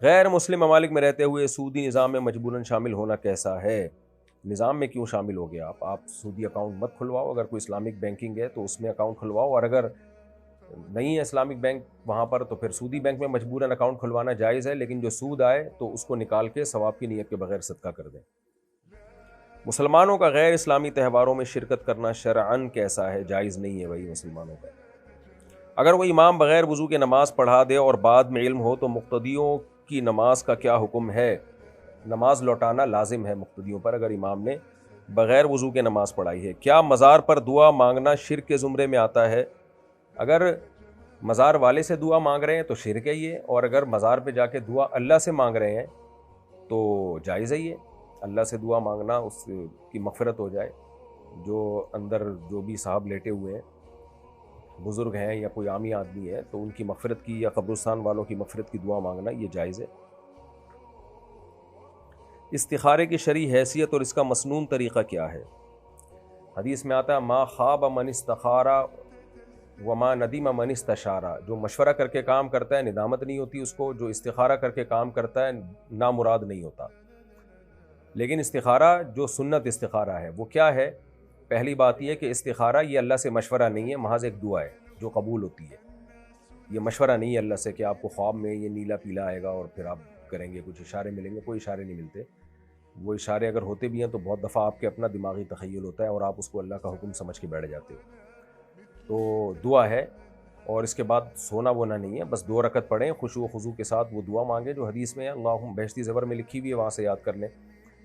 غیر مسلم ممالک میں رہتے ہوئے سودی نظام میں مجبوراً شامل ہونا کیسا ہے؟ نظام میں کیوں شامل ہو گیا آپ سودی اکاؤنٹ مت کھلواؤ، اگر کوئی اسلامک بینکنگ ہے تو اس میں اکاؤنٹ کھلواؤ، اور اگر نہیں ہے اسلامک بینک وہاں پر تو پھر سودی بینک میں مجبوراً اکاؤنٹ کھلوانا جائز ہے، لیکن جو سود آئے تو اس کو نکال کے ثواب کی نیت کے بغیر صدقہ کر دیں۔ مسلمانوں کا غیر اسلامی تہواروں میں شرکت کرنا شرعاً کیسا ہے؟ جائز نہیں ہے بھائی مسلمانوں کا۔ اگر وہ امام بغیر وضو کے نماز پڑھا دے اور بعد میں علم ہو تو مقتدیوں کی نماز کا کیا حکم ہے؟ نماز لوٹانا لازم ہے مقتدیوں پر اگر امام نے بغیر وضو کے نماز پڑھائی ہے۔ کیا مزار پر دعا مانگنا شرک کے زمرے میں آتا ہے؟ اگر مزار والے سے دعا مانگ رہے ہیں تو شرک ہے یہ، اور اگر مزار پہ جا کے دعا اللہ سے مانگ رہے ہیں تو جائز ہے یہ۔ اللہ سے دعا مانگنا، اس کی مغفرت ہو جائے، جو اندر جو بھی صاحب لیٹے ہوئے ہیں بزرگ ہیں یا کوئی عامی آدمی ہے تو ان کی مغفرت کی یا قبرستان والوں کی مغفرت کی دعا مانگنا یہ جائز ہے۔ استخارے کی شرعی حیثیت اور اس کا مسنون طریقہ کیا ہے؟ حدیث میں آتا ہے ما خاب من استخارا وما ندیم من استشارا، جو مشورہ کر کے کام کرتا ہے ندامت نہیں ہوتی اس کو، جو استخارہ کر کے کام کرتا ہے نامراد نہیں ہوتا۔ لیکن استخارہ جو سنت استخارہ ہے وہ کیا ہے؟ پہلی بات یہ کہ استخارہ یہ اللہ سے مشورہ نہیں ہے، محض ایک دعا ہے جو قبول ہوتی ہے۔ یہ مشورہ نہیں ہے اللہ سے کہ آپ کو خواب میں یہ نیلا پیلا آئے گا اور پھر آپ کریں گے، کچھ اشارے ملیں گے، کوئی اشارے نہیں ملتے۔ وہ اشارے اگر ہوتے بھی ہیں تو بہت دفعہ آپ کے اپنا دماغی تخیل ہوتا ہے اور آپ اس کو اللہ کا حکم سمجھ کے بیٹھ جاتے ہو۔ تو دعا ہے، اور اس کے بعد سونا وونا نہیں ہے، بس 2 رکعت پڑھیں خشوع و خضوع کے ساتھ، وہ دعا مانگیں جو حدیث میں ہے، اللہم بہشتی زبر میں لکھی ہوئی ہے، وہاں سے یاد کر لیں۔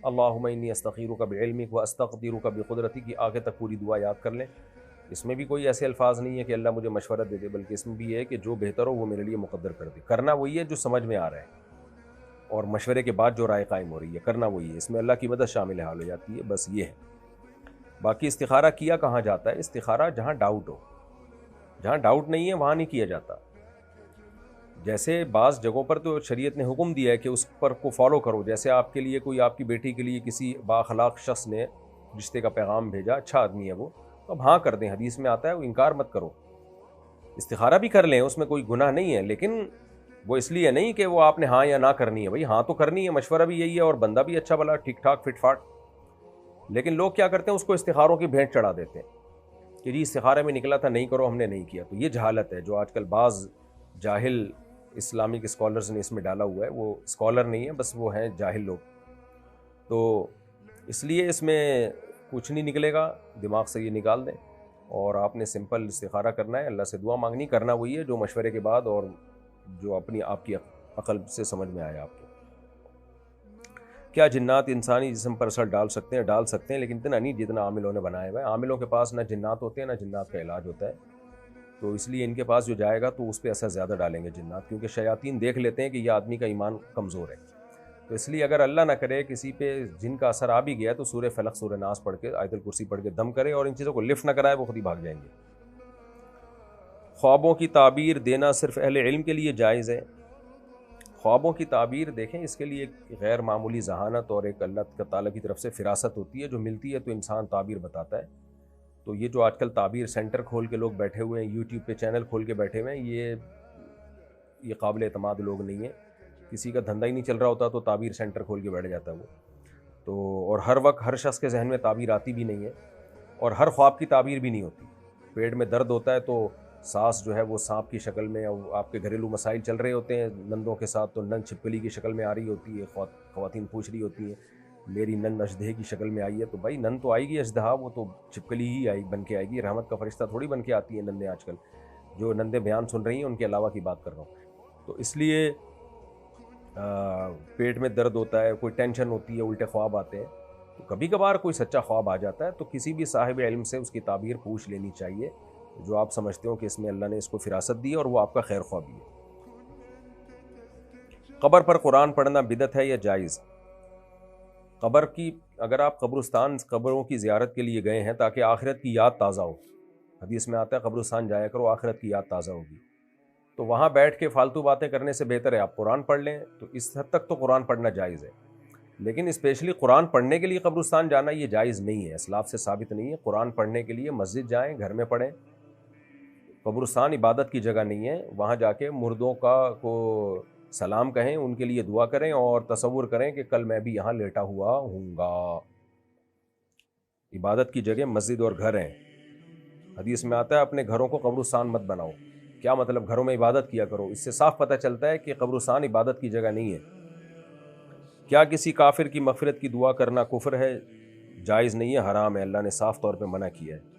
اللہم انی استخیرک بعلمک واستقدرک بقدرتک کی آگے تک پوری دعا یاد کر لیں۔ اس میں بھی کوئی ایسے الفاظ نہیں ہے کہ اللہ مجھے مشورہ دے دے، بلکہ اس میں بھی ہے کہ جو بہتر ہو وہ میرے لیے مقدر کر دے۔ کرنا وہی ہے جو سمجھ میں آ رہا ہے، اور مشورے کے بعد جو رائے قائم ہو رہی ہے کرنا وہی ہے، اس میں اللہ کی مدد شامل حال ہو جاتی ہے، بس یہ ہے۔ باقی استخارہ کیا کہاں جاتا ہے؟ استخارہ جہاں ڈاؤٹ ہو، جہاں ڈاؤٹ نہیں ہے وہاں نہیں کیا جاتا۔ جیسے بعض جگہوں پر تو شریعت نے حکم دیا ہے کہ اس پر کو فالو کرو، جیسے آپ کے لیے کوئی آپ کی بیٹی کے لیے کسی بااخلاق شخص نے رشتے کا پیغام بھیجا، اچھا آدمی ہے وہ، تو اب ہاں کر دیں، حدیث میں آتا ہے وہ انکار مت کرو۔ استخارہ بھی کر لیں، اس میں کوئی گناہ نہیں ہے، لیکن وہ اس لیے نہیں کہ وہ آپ نے ہاں یا نہ کرنی ہے، بھائی ہاں تو کرنی ہے، مشورہ بھی یہی ہے اور بندہ بھی اچھا بھلا ٹھیک ٹھاک فٹ فاٹ۔ لیکن لوگ کیا کرتے ہیں، اس کو استخاروں کی بھینٹ چڑھا دیتے ہیں کہ جی استخارے میں نکلا تھا نہیں کرو، ہم نے نہیں کیا۔ تو یہ جہالت ہے جو آج کل بعض جاہل اسلامک اسکالرز نے اس میں ڈالا ہوا ہے، وہ اسکالر نہیں ہے، بس وہ ہیں جاہل لوگ۔ تو اس لیے اس میں کچھ نہیں نکلے گا، دماغ سے یہ نکال دیں، اور آپ نے سمپل استخارہ کرنا ہے، اللہ سے دعا مانگنی، کرنا وہی ہے جو مشورے کے بعد اور جو اپنی آپ کی عقل سے سمجھ میں آیا آپ کو۔ کیا جنات انسانی جسم پر اثر ڈال سکتے ہیں؟ ڈال سکتے ہیں، لیکن اتنا نہیں جتنا عاملوں نے بنایا ہوا ہے۔ عاملوں کے پاس نہ جنات ہوتے ہیں نہ جنات کا علاج ہوتا ہے، تو اس لیے ان کے پاس جو جائے گا تو اس پہ اثر زیادہ ڈالیں گے جنات، کیونکہ شیاطین دیکھ لیتے ہیں کہ یہ آدمی کا ایمان کمزور ہے، تو اس لیے اگر اللہ نہ کرے کسی پہ جن کا اثر آ بھی گیا تو سورہ فلق سورہ ناس پڑھ کے آیت الکرسی پڑھ کے دم کرے، اور ان چیزوں کو لفٹ نہ کرائے، وہ خود ہی بھاگ جائیں گے۔ خوابوں کی تعبیر دینا صرف اہل علم کے لیے جائز ہے؟ خوابوں کی تعبیر دیکھیں، اس کے لیے ایک غیر معمولی ذہانت اور ایک اللہ تعالیٰ کی طرف سے فراست ہوتی ہے جو ملتی ہے تو انسان تعبیر بتاتا ہے۔ تو یہ جو آج کل تعبیر سینٹر کھول کے لوگ بیٹھے ہوئے ہیں، یوٹیوب پہ چینل کھول کے بیٹھے ہوئے ہیں، یہ قابل اعتماد لوگ نہیں ہیں۔ کسی کا دھندا ہی نہیں چل رہا ہوتا تو تعبیر سینٹر کھول کے بیٹھ جاتا ہے وہ تو، اور ہر وقت ہر شخص کے ذہن میں تعبیر آتی بھی نہیں ہے، اور ہر خواب کی تعبیر بھی نہیں ہوتی۔ پیٹ میں درد ہوتا ہے تو سانس جو ہے وہ سانپ کی شکل میں، اور آپ کے گھریلو مسائل چل رہے ہوتے ہیں نندوں کے ساتھ تو نند چھپکلی کی شکل میں آ رہی ہوتی ہے، خواتین پوچھ رہی ہوتی ہیں میری نند اژدہے کی شکل میں آئی ہے، تو بھائی نند تو آئے گی اژدہا، وہ تو چھپکلی ہی بن کے آئے گی، رحمت کا فرشتہ تھوڑی بن کے آتی ہیں نندیں آج کل۔ جو نندیں بیان سن رہی ہیں ان کے علاوہ کی بات کر رہا ہوں۔ تو اس لیے پیٹ میں درد ہوتا ہے، کوئی ٹینشن ہوتی ہے، الٹے خواب آتے ہیں، تو کبھی کبھار کوئی سچا خواب آ جاتا ہے تو کسی بھی صاحب علم سے اس کی تعبیر پوچھ لینی چاہیے، جو آپ سمجھتے ہو کہ اس میں اللہ نے اس کو فراست دی اور وہ آپ کا خیر خواہ بھی ہے۔ قبر پر قرآن پڑھنا بدعت ہے یا جائز؟ قبر کی، اگر آپ قبروں کی زیارت کے لیے گئے ہیں تاکہ آخرت کی یاد تازہ ہو، حدیث میں آتا ہے قبرستان جایا کرو آخرت کی یاد تازہ ہوگی، تو وہاں بیٹھ کے فالتو باتیں کرنے سے بہتر ہے آپ قرآن پڑھ لیں، تو اس حد تک تو قرآن پڑھنا جائز ہے۔ لیکن اسپیشلی قرآن پڑھنے کے لیے قبرستان جانا یہ جائز نہیں ہے، اسلاف سے ثابت نہیں ہے۔ قرآن پڑھنے کے لیے مسجد جائیں، گھر میں پڑھیں، قبرستان عبادت کی جگہ نہیں ہے، وہاں جا کے مردوں کو سلام کہیں، ان کے لیے دعا کریں اور تصور کریں کہ کل میں بھی یہاں لیٹا ہوا ہوں گا۔ عبادت کی جگہ مسجد اور گھر ہیں۔ حدیث میں آتا ہے اپنے گھروں کو قبرستان مت بناؤ۔ کیا مطلب؟ گھروں میں عبادت کیا کرو۔ اس سے صاف پتہ چلتا ہے کہ قبرستان عبادت کی جگہ نہیں ہے۔ کیا کسی کافر کی مغفرت کی دعا کرنا کفر ہے؟ جائز نہیں ہے، حرام ہے، اللہ نے صاف طور پہ منع کیا ہے۔